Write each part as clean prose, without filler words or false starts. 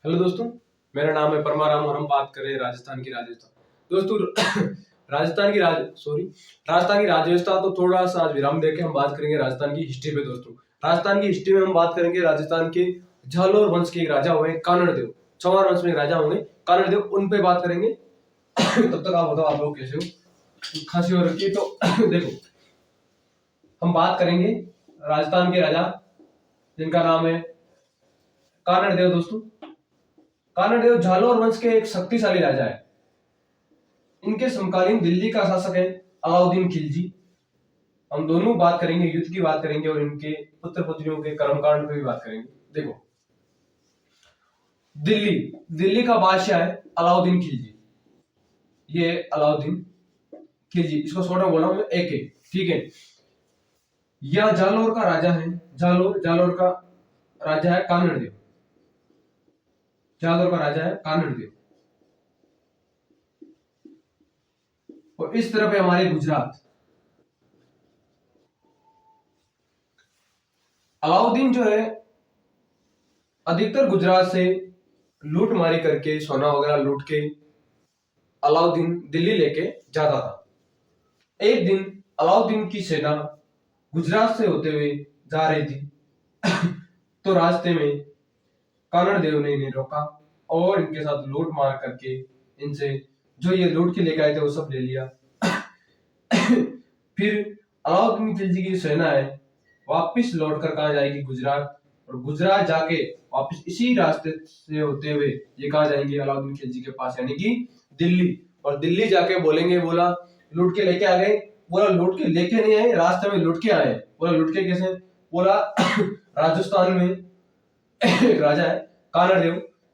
Hello दोस्तों, मेरा नाम है परमाराम और हम बात कर रहे हैं राजस्थान की राजव्यवस्था। दोस्तों राजस्थान की राजव्यवस्था तो थोड़ा सा आज विराम देके हम बात करेंगे राजस्थान की हिस्ट्री पे। दोस्तों राजस्थान की हिस्ट्री में हम बात करेंगे राजस्थान के झालोर वंश के एक राजा हुए कानड़ देव। चौहान वंश में एक राजा होंगे कानड़ देव, उन पे बात करेंगे। तब तक आप बताओ आप लोग कैसे हो, खांसी हो रखी है तो देखो हम बात करेंगे राजस्थान के राजा जिनका नाम है कानड़ देव। दोस्तों कानड़ देव झालोर वंश के एक शक्तिशाली राजा है। इनके समकालीन दिल्ली का शासक है अलाउद्दीन खिलजी। हम दोनों बात करेंगे, युद्ध की बात करेंगे और इनके पुत्र पुत्रियों के कर्मकांड पे भी बात करेंगे। देखो दिल्ली दिल्ली का बादशाह है अलाउद्दीन खिलजी। ये अलाउद्दीन खिलजी, इसको छोटा बोला हूं एक एक, ठीक है। यह जालोर का राजा है। जालोर का राजा है कानड़ देव। जालोर का राजा है कानड़ देव। और इस तरफ है हमारे गुजरात। अलाउद्दीन जो है अधिकतर गुजरात से लूट मारी करके सोना वगैरह लूट के अलाउद्दीन दिल्ली लेके जाता था। एक दिन अलाउद्दीन की सेना गुजरात से होते हुए जा रही थी तो रास्ते में कानड़ देव ने इन्हें रोका और इनके साथ लूट मार करके इनसे जो ये लूट के लेके आए थे वो सब ले लिया। फिर अलाउद्दीन खिलजी की सेना है वापिस लौटकर कहा जाएगी गुजरात, और गुजरात जाके वापिस इसी रास्ते से होते हुए ये कहा जाएंगे अलाउद्दीन खिलजी के पास, यानी कि दिल्ली। और दिल्ली जाके बोलेंगे, बोला लूट के लेके आ गए। बोला लूट के लेके नहीं आए, रास्ते में लूट के आए। बोला लूट के कैसे? बोला राजस्थान में एक राजा है कानड़ देव।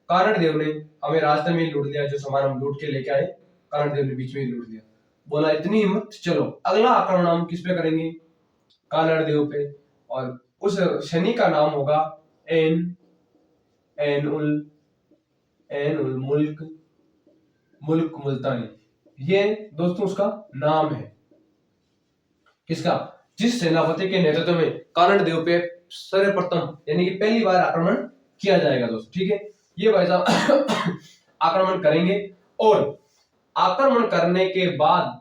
कानड़ देव ने हमें रास्ते में ही लूट लिया, जो सामान हम लूट के लेके आए कानड़ देव ने बीच में ही लूट लिया। बोला इतनी हिम्मत, चलो अगला आक्रमण हम किस पे करेंगे? कानड़ देव पे। और उस शनि का नाम होगा एन एन उल मुल्क मुल्तानी। ये दोस्तों उसका नाम है। किसका? जिस सेनापति के नेतृत्व में कानड़ देव पे सर्वप्रथम यानी कि पहली बार आक्रमण किया जाएगा। दोस्तों ठीक है, ये भाई साहब आक्रमण करेंगे और आक्रमण करने के बाद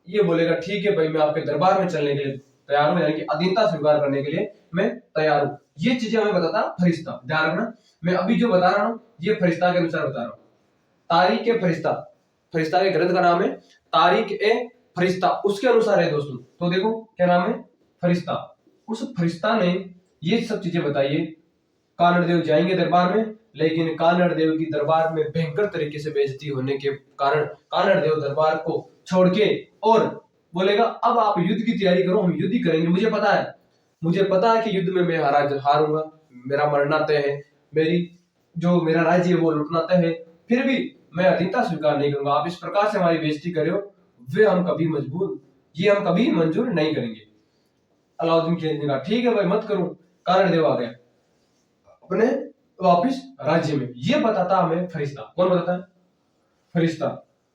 ये बोलेगा ठीक है भाई, मैं आपके दरबार में चलने के लिए तैयार हूं, यानी कि अधीनता स्वीकार करने के लिए मैं तैयार हूं। ये चीजें हमें बताता फरिश्ता। ध्यान रखना, मैं अभी जो बता रहा हूं ये फरिश्ता के अनुसार बता रहा हूं। तारीख ए फरिश्ता, फरिश्ता के ग्रंथ का नाम है तारीख ए फरिश्ता, उसके अनुसार है दोस्तों। तो देखो क्या नाम है? फरिश्ता। उस फरिश्ता ने ये सब चीजें बताई है। कानड़ देव जाएंगे दरबार में, लेकिन कानड़ देव की दरबार में भयंकर तरीके से बेइज्जती होने के कारण कानड़ देव दरबार को छोड़ के और बोलेगा अब आप युद्ध की तैयारी करो, हम युद्ध ही करेंगे। मुझे पता है कि युद्ध में मैं हारूंगा, मेरा मरना तय है, मेरा राज्य है वो लुटना तय है, फिर भी मैं अधीनता स्वीकार नहीं करूंगा। आप इस प्रकार से हमारी बेइज्जती कर रहे हो, ये हम कभी मंजूर नहीं करेंगे। अलाउद्दीन खिलजी ने कहा ठीक है भाई मत करो। कानड़ देव आ गया अपने वापिस राज्य में। ये बताता हमें फरिश्ता। कौन बताता है? फरिश्ता।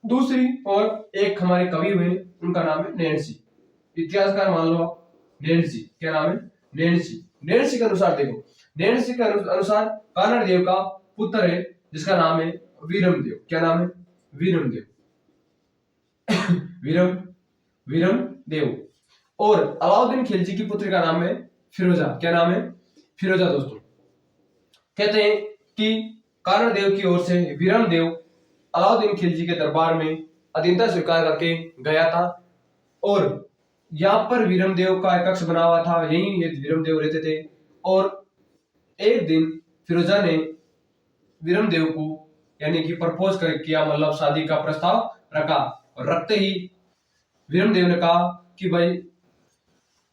दूसरी और एक हमारे कवि हुए, उनका नाम है नैन्सी। इतिहासकार मान लो आप, नैन्सी। क्या नाम है? नैन्सी के अनुसार देखो, नैन्सी के अनुसार कानड़ देव का पुत्र है जिसका नाम है वीरम देव। क्या नाम है? वीरम देव। वीरम देव। और अलाउद्दीन खिलजी की पुत्री का नाम है फिरोजा। क्या नाम है? फिरोजा। दोस्तों कहते हैं कि कानड़ देव की ओर से वीरम देव अलाउद्दीन खिलजी के दरबार में अधीनता स्वीकार करके गया था, और यहाँ पर वीरम देव का एक कक्ष बना हुआ था, यहीं ये वीरम देव रहते थे। और एक दिन फिरोजा ने वीरम देव को यानी कि प्रपोज किया, मतलब शादी का प्रस्ताव रखा। और रखते ही वीरम देव ने कहा कि भाई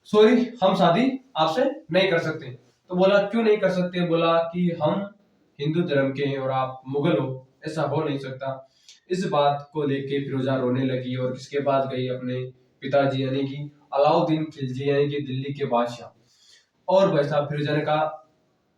सॉरी, हम शादी आपसे नहीं कर सकते। तो बोला क्यों नहीं कर सकते? बोला कि हम हिंदू धर्म के हैं और आप मुगल हो, ऐसा हो नहीं सकता। इस बात को लेके फिरोजा रोने लगी और किसके पास गई? अपने पिताजी यानी कि अलाउद्दीन खिलजी यानी कि दिल्ली के बादशाह। और भाई साहब फिरोजा ने कहा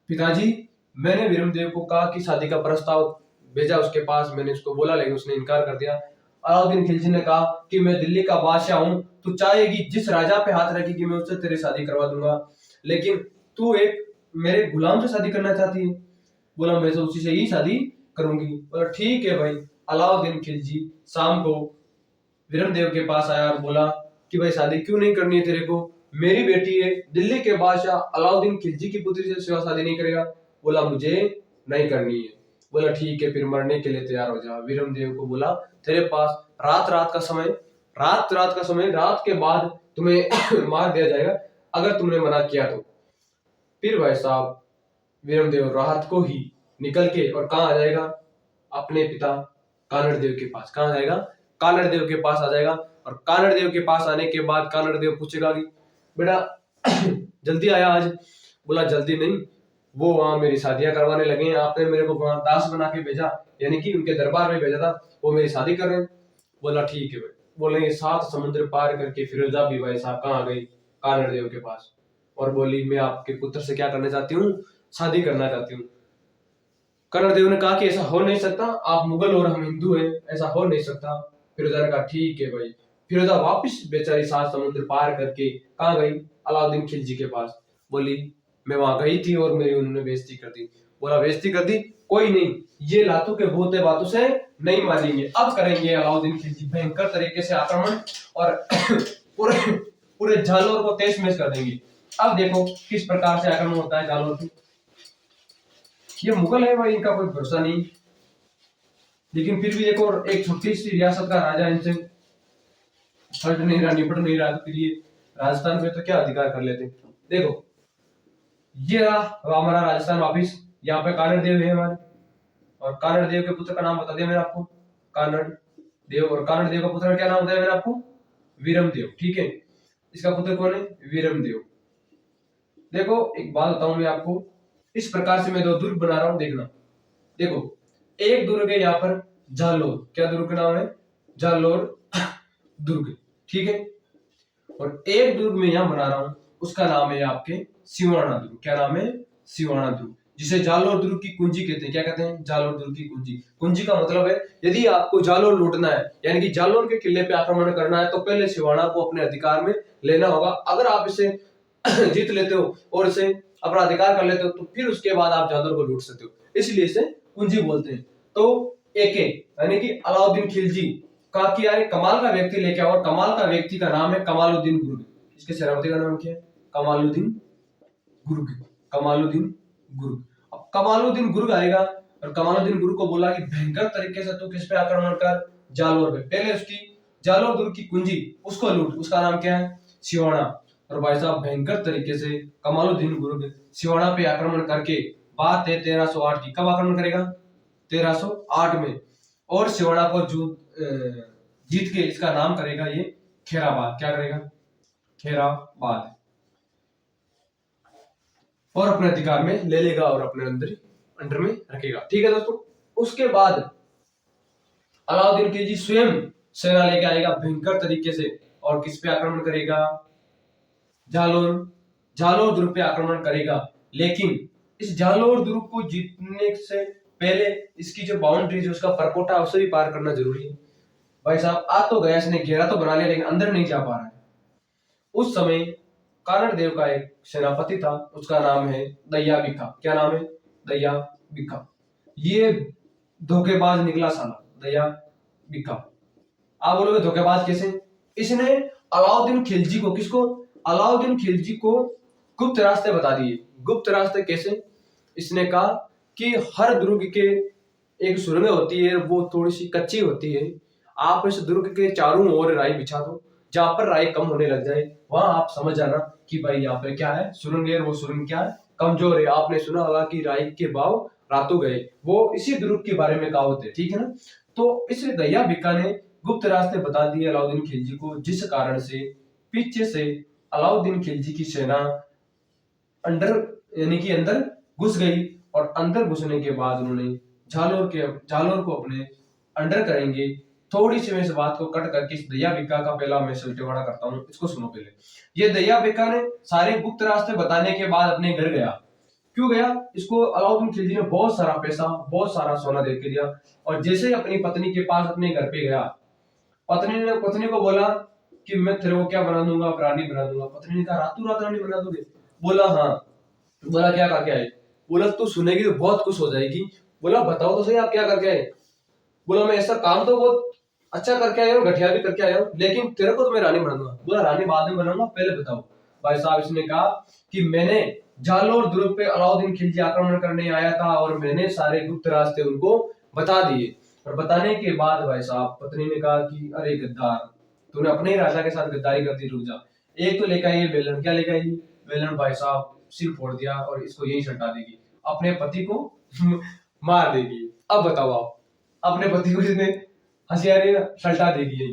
पिताजी मैंने वीरम देव को कहा कि शादी का प्रस्ताव भेजा उसके पास, मैंने उसको बोला लेकिन उसने इनकार कर दिया। अलाउद्दीन खिलजी ने कहा कि मैं दिल्ली का बादशाह हूं, तू चाहेगी जिस राजा पे हाथ रखेगी मैं उससे तेरी शादी करवा दूंगा, लेकिन तू एक मेरे गुलाम से शादी करना चाहती है। बोला मैं तो उसी से ही शादी करूंगी। बोला ठीक है भाई। अलाउद्दीन खिलजी शाम को वीरमदेव के पास आया और बोला कि भाई शादी क्यों नहीं करनी है तेरे को, मेरी बेटी है, दिल्ली के बादशाह अलाउद्दीन खिलजी की पुत्री से सिवा शादी नहीं करेगा। बोला मुझे नहीं करनी है। बोला ठीक है फिर मरने के लिए तैयार हो जा। वीरमदेव को बोला तेरे पास रात का समय, रात के बाद तुम्हें मार दिया जाएगा अगर तुमने मना किया तो। फिर भाई साहब वीरमदेव रात को ही निकल के और कहाँ आ जाएगा, अपने पिता कानड़ देव के पास। कहाँ जाएगा, कानड़ देव के पास आ जाएगा। और कानड़ देव के पास आने के बाद कानड़ देव पूछेगा कि बेटा जल्दी आया आज। बोला जल्दी नहीं, वो वहां मेरी शादियां करवाने लगे हैं, आपने मेरे को वहां दास बना के भेजा, यानी कि उनके दरबार में भेजा था, वो मेरी शादी कर रहे हैं। बोला ठीक है भाई। बोले 7 समुद्र पार करके फिरोजा भी भाई साहब कहाँ आ गई, कानड़ देव के पास, और बोली मैं आपके पुत्र से क्या करना चाहती हूँ, शादी करना चाहती हूँ। कर्ण देव ने कहा कि ऐसा हो नहीं सकता, आप मुगल और हम हिंदू हैं, ऐसा हो नहीं सकता। फिरोजा ने कहा ठीक है भाई। फिरोजा वापस बेचारी 7 समुद्र पार करके कहाँ गई, अलाउद्दीन खिलजी के पास। बोली मैं वहां गई थी और मेरी उन्होंने बेइज्जती कर दी। बोला बेइज्जती कर दी, कोई नहीं, ये लातू के भूते बातों से नहीं मानेंगे, अब करेंगे अलाउद्दीन खिलजी भयंकर तरीके से आक्रमण और पूरे पूरे जालौर को तहस नहस कर देंगे। अब देखो किस प्रकार से आक्रमण होता है जालौर पे। ये मुगल है भाई, इनका कोई भरोसा नहीं, लेकिन फिर भी देखो एक छोटी सी रियासत का राजा इनसे हट नहीं रहा, निपट नहीं रहा, तो ये राजस्थान में तो क्या अधिकार कर लेते। देखो ये रहा हमारा राजस्थान वापिस, यहाँ पे कानड़ देव है हमारे, और कानड़ देव के पुत्र का नाम बता दिया मैंने आपको, कानड़ देव। और कानड़ देव का पुत्र का क्या नाम बताया मैंने आपको, वीरमदेव। ठीक है, इसका पुत्र कौन है, वीरमदेव। देखो एक बात बताऊं मैं आपको, इस प्रकार से मैं 2 दुर्ग बना रहा हूं, देखना। देखो एक दुर्ग है यहाँ पर जालोर, क्या दुर्ग का नाम है, जालोर दुर्ग, ठीक है। और एक दुर्ग में यहाँ बना रहा हूं, उसका नाम है आपके सिवाना दुर्ग। क्या नाम है, सिवाना दुर्ग, जिसे जालोर दुर्ग की कुंजी कहते हैं। क्या कहते हैं, जालोर दुर्ग की कुंजी। कुंजी का मतलब है यदि आपको जालोर लूटना है, यानी कि जालोर के किले पे आक्रमण करना है, तो पहले सिवाना को अपने अधिकार में लेना होगा। अगर आप इसे जीत लेते हो और इसे अपना अधिकार कर लेते हो, तो फिर उसके बाद आप जालोर को लूट सकते हो, इसलिए इसे कुंजी बोलते हैं। तो एक यानी कि अलाउद्दीन खिलजी का कि यार कमाल का व्यक्ति लेके आओ, और कमाल का व्यक्ति का नाम है कमालुद्दीन गुर्ग। इसके सेनापति का नाम क्या है, कमालुद्दीन गुर्ग, कमालुद्दीन गुर्ग। अब कमालुद्दीन गुर्ग आएगा और कमालुद्दीन गुर्ग को बोला कि भयंकर तरीके से तू किस पे आक्रमण कर, जालोर पे। पहले उसकी जालोर दुर्ग की कुंजी उसको लूट, उसका नाम क्या है, सिवाना। और भाई साहब भयंकर तरीके से कमालुद्दीन गुर्ग सिवाना पे आक्रमण करके, बात है 1308 की, कब आक्रमण करेगा, 1308 में, और सिवाना को जीत के इसका नाम करेगा ये खेराबाद। क्या करेगा, खेराबाद, और अपने अधिकार में ले लेगा और अपने अंडर में रखेगा। ठीक है दोस्तों, उसके बाद अलाउद्दीन खिलजी स्वयं सेना लेके आएगा भयंकर तरीके से, और किस पे आक्रमण करेगा, जालोर दुर्ग पे आक्रमण करेगा। लेकिन इस जालोर दुर्ग को जीतने से पहले इसकी जो बाउंड्री है, उसका परकोटा, उसे भी पार करना जरूरी है। भाई साहब आ तो गया, इसने घेरा तो बना लिया, लेकिन अंदर नहीं जा पा रहा है। उस समय कानड़ देव का एक सेनापति था, उसका नाम है दया बिखा। क्या नाम है, दया बिखा। ये धोखेबाज निकला साला, दया बिखा। आप बोलोगे धोखेबाज कैसे, इसने अलाउद्दीन खिलजी को, किसको, अलाउद्दीन खिलजी को गुप्त रास्ते बता दिए। गुप्त रास्ते कैसे, इसने कहा कि हर दुर्ग के एक सुरंग होती है, वो थोड़ी सी कच्ची होती है, आप इस दुर्ग के चारों ओर राई बिछा दो, जहां पर राई कम होने लग जाए वहां आप समझ जाना कि भाई यहाँ पे क्या है, सुरंग है, वो सुरंग क्या है, कमजोर है। आपने सुना होगा कि राई के भाव रातों गए, वो इसी दुर्ग के बारे में कहावत है, ठीक है ना। तो इस दया बिका ने गुप्त रास्ते बता दिए अलाउद्दीन खिलजी को, जिस कारण से पीछे से अलाउद्दीन खिलजी की सेना अंदर यानी कि अंदर घुस गई, और अंदर घुसने के बाद उन्होंने जालोर को अपने अंडर करेंगे। थोड़ी सी मैं इस बात को कट करके इस दया बिका का पहला मैं सलटेवाड़ा करता हूँ, इसको सुनो पहले। ये दया बिका ने सारे गुप्त रास्ते बताने के बाद अपने घर गया। क्यों गया, इसको अलाउद्दीन खिलजी ने बहुत सारा पैसा, बहुत सारा सोना दे के दिया। और जैसे ही अपनी पत्नी के पास अपने घर पे गया, पत्नी को बोला कि मैं तेरे को क्या बना दूंगा, रानी बना दूंगा। पत्नी ने कहा रातों रात रानी बना दोगे, बोला हाँ। बोला क्या करके आए, बोला तू सुनेगी तो बहुत खुश हो जाएगी। बोला बताओ तो सही आप क्या करके आए। बोला मैं ऐसा काम तो बहुत अच्छा करके आया हूँ, घटिया भी करके आया हूँ, लेकिन तेरे को तो मैं रानी बनाऊंगा। बोला रानी बाद में बनाऊंगा, पहले बताओ। भाई साहब इसने कहा कि मैंने जालोर दुर्ग पे अलाउद्दीन खिलजी आक्रमण करने आया था और मैंने सारे गुप्त रास्ते उनको बता दिए। और बताने के बाद भाई साहब पत्नी ने कहा कि अरे गद्दार, तूने अपने ही राजा के साथ गद्दारी कर दी, रुक जा। एक तो लेकर आई बेलन, क्या लेकर आई बेलन, भाई साहब सिर फोड़ दिया और इसको यही सटा देगी, अपने पति को मार देगी। अब बताओ आप, अपने पति को इसने हथियारे सल्टा देगी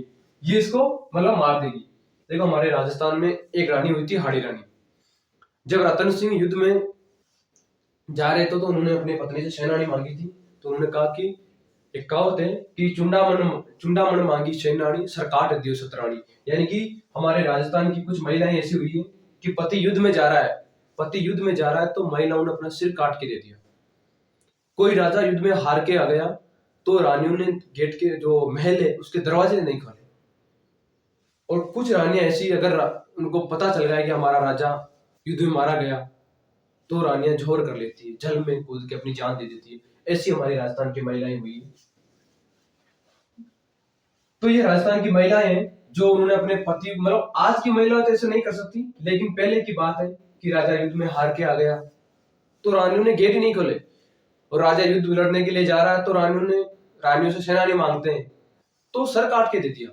ये इसको मतलब मार देगी। देखो हमारे राजस्थान में एक रानी हुई थी हाड़ी रानी। जब रतन सिंह युद्ध में जा रहे थे तो उन्होंने अपनी पत्नी से सेनानी मांगी थी। तो उन्होंने कहा कि एक कहावत है कि चुंडामण मांगी सेनानी सरकाट दियो सतरानी। यानी कि हमारे राजस्थान की कुछ महिलाएं ऐसी हुई है कि पति युद्ध में जा रहा है, पति युद्ध में जा रहा है तो महिलाओं ने अपना सिर काट के दे दिया। कोई राजा युद्ध में हार के आ गया तो रानियों ने गेट के जो महल है उसके दरवाजे नहीं खोले। और कुछ रानियां ऐसी अगर उनको पता चल गया कि हमारा राजा युद्ध में मारा गया तो रानियां झोर कर लेती है, जल में कूद के अपनी जान दे देती है। ऐसी हमारी राजस्थान की महिलाएं हुई है। तो ये राजस्थान की महिलाएं हैं जो उन्होंने अपने पति, मतलब आज की महिलाएं तो ऐसे नहीं कर सकती, लेकिन पहले की बात है कि राजा युद्ध में हार के आ गया तो रानियों ने गेट ही नहीं खोले। और राजा युद्ध लड़ने के लिए जा रहा है तो रानियों से सेनानी मांगते हैं तो सर काट के दे दिया।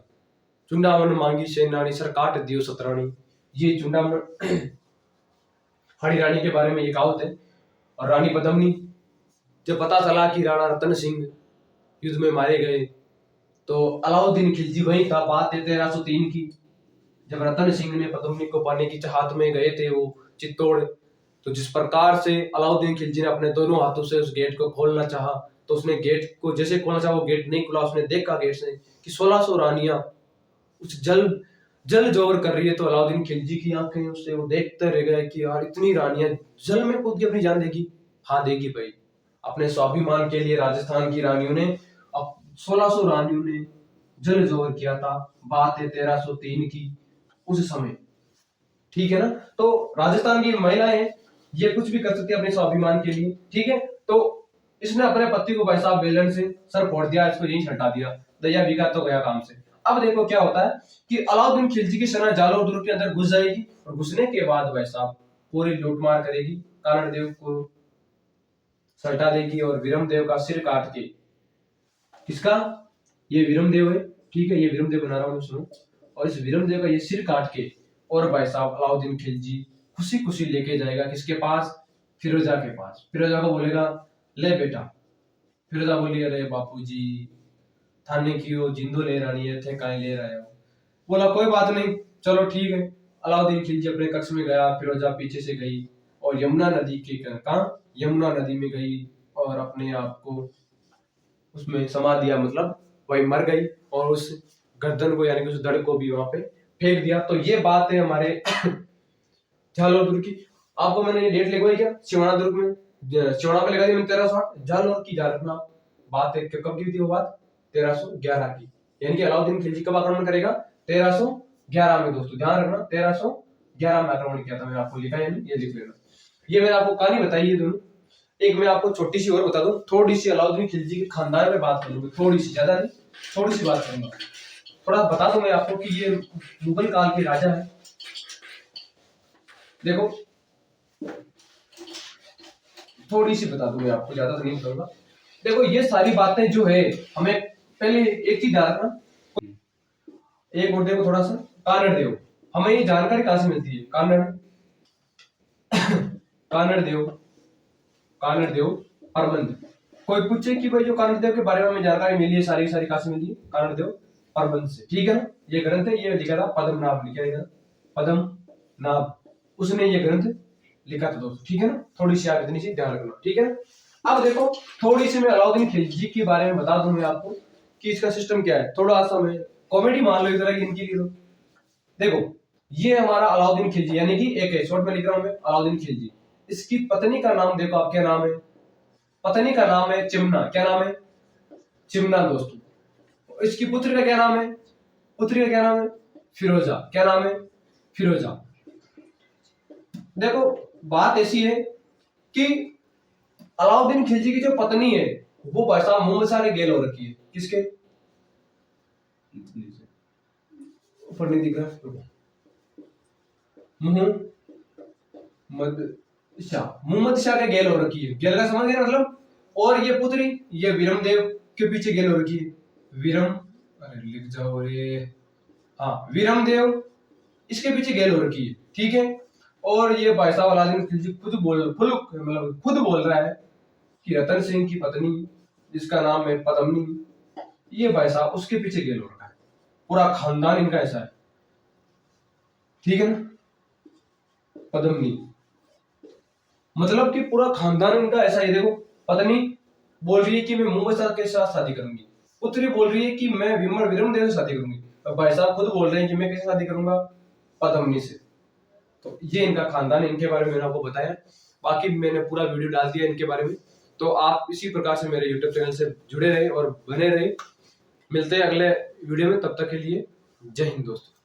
चुंडामन मांगी सेनानी सर काट दियो सतरानी। ये चुंडामन हाड़ी रानी के बारे में ये कहावत है। और रानी पद्मिनी, जब पता चला कि राणा रतन सिंह युद्ध में मारे गए तो अलाउद्दीन खिलजी वही था। बात है 1303 की, जब रतन सिंह ने पद्मिनी को पाने की चाहत में गए थे वो चित्तौड़, तो जिस प्रकार से अलाउद्दीन खिलजी ने अपने दोनों हाथों से उस गेट को खोलना चाहा तो उसने गेट को जैसे खोलना चाहा वो गेट नहीं खुला। उसने देखा गेट से कि 1600 रानियां उस जल जोर कर रही है। तो अलाउद्दीन खिलजी की आंखें उससे वो देखते रह गए कि यार इतनी रानियां जल में कूद के अपनी जान देगी। हाँ देगी भाई, अपने स्वाभिमान के लिए राजस्थान की रानियों ने, अब 1600 रानियों ने जल जोर किया था। बात है 1303 की उस समय, ठीक है ना। तो राजस्थान की महिलाएं ये कुछ भी कर सकती है अपने स्वाभिमान के लिए, ठीक है। तो इसने अपने पति को भाई साहब बेलन से सर फोड़ दिया, इसको यही हटा दिया, दया बिका तो गया काम से। अब देखो क्या होता है कि अलाउद्दीन खिलजी की सेना जालोर दुर्ग के अंदर घुस जाएगी और घुसने के बाद भाई साहब पूरी लूटमार करेगी, कारण देव को सल्टा देगी और विरमदेव का सिर काट के, किसका, ये विरमदेव है, ठीक है, ये विरमदेव बना रहा हूं सुनो। और इस विरमदेव का ये सिर काट के और भाई साहब अलाउद्दीन खिलजी खुशी खुशी लेके जाएगा किसके पास, फिरोजा के पास। फिरोजा को बोलेगा ले बेटा। फिरोजा बोली अरे बापूजी थाने की हो जिंदो ले रानी है थे काहे ले रहे हो। बोला कोई बात नहीं, चलो ठीक है। अलाउद्दीन खिलजी अपने कक्ष में गया, फिरोजा पीछे से गई और यमुना नदी के कहा, यमुना नदी में गई और अपने आप को उसमें समा दिया, मतलब वही मर गई और उस गर्दन को यानी कि उस धड़ को भी वहां पे फेंक दिया। तो ये बात है हमारे जालोर दुर्ग की। आपको मैंने ये डेट लिखवाई क्या, सिवना दुर्ग में, सिवना पे लगा दी मैंने 1308, जालोर की याद रखना। बात है कब की थी वो बात, 1311 की। यानी कि अलाउद्दीन खिलजी कब आक्रमण करेगा, 1311 में। दोस्तों ध्यान रखना 1311 में आक्रमण किया था, मैंने आपको लिखा है, ये लिख लेना। ये मैंने आपको कहानी बताई है दोनों। एक मैं आपको छोटी सी और बता दूं, थोड़ी सी अलाउद्दीन खिलजी के खानदान में बात करूंगा, थोड़ी सी, ज्यादा नहीं, थोड़ी सी बात करूंगा। थोड़ा बता दूं मैं आपको कि ये मुगल काल के राजा है। देखो थोड़ी सी बता दूं मैं आपको, ज्यादा तो नहीं बताऊंगा। देखो ये सारी बातें जो है हमें पहले एक चीज ध्यान रखना, एक और देखो थोड़ा सा कानड़ देव, हमें ये जानकारी कहां से मिलती है, कानड़ कानड़ देव, कानड़ देव परबंध। कोई पूछे कि भाई जो कानड़ देव के बारे में हमें जानकारी मिली है सारी सारी कहां से मिली है, कानड़ देव परबंध से, ठीक है ना। ये ग्रंथ है, ये लिखा था पद्मनाभ, लिखा है पद्मनाभ, उसने ये ग्रंथ लिखा था दोस्तों, ठीक है ना। थोड़ी सी आप इतनी सी ध्यान रखना, ठीक है ना। अब देखो थोड़ी सी मैं अलाउद्दीन खिलजी के बारे में बता दूं मैं आपको कि इसका सिस्टम क्या है, थोड़ा सा मैं कॉमेडी मान लो इधर इनके लिए। देखो ये हमारा अलाउद्दीन खिलजी, यानी कि एक शॉर्ट में लिख रहा हूं मैं अलाउद्दीन खिलजी। इसकी पत्नी का नाम देखो आप, क्या नाम है, पत्नी का नाम है चिमना, क्या नाम है, चिमना दोस्तों। इसकी पुत्र का क्या नाम है, पुत्री का क्या नाम है, फिरोजा, क्या नाम है, फिरोजा। देखो बात ऐसी है कि अलाउद्दीन खिलजी की जो पत्नी है वो भाई साहब मोहम्मद शाह ने गेल हो रखी है। किसके ऊपर नहीं दिख रहा, मोहम्मद शाह के गेल हो रखी है। गेल का समझ गया मतलब। और ये पुत्री ये वीरमदेव के पीछे गेल हो रखी है। अरे लिख जाओ रे, हाँ वीरमदेव इसके पीछे गेल हो रखी है, ठीक है। और ये भाई साहब अलाउद्दीन खिलजी खुद बोल रहा है कि रतन सिंह की पत्नी जिसका नाम है पद्मनी, ये भाई साहब उसके पीछे गेल हो रखा है। पूरा खानदान इनका ऐसा है, ठीक है ना। पद्मनी मतलब कि पूरा खानदान इनका ऐसा ही। देखो पत्नी बोल रही है कि मैं मोहम्मद शाह के साथ शादी करूंगी, पुत्री बोल रही है कि मैं वीरमदेव से शादी करूंगी, और भाई साहब खुद बोल रहे हैं कि मैं किससे शादी करूंगा, पद्मनी से। तो ये इनका खानदान, इनके बारे में मैंने आपको बताया। बाकी मैंने पूरा वीडियो डाल दिया इनके बारे में। तो आप इसी प्रकार से मेरे यूट्यूब चैनल से जुड़े रहे और बने रहे। मिलते हैं अगले वीडियो में, तब तक के लिए जय हिंद दोस्तों।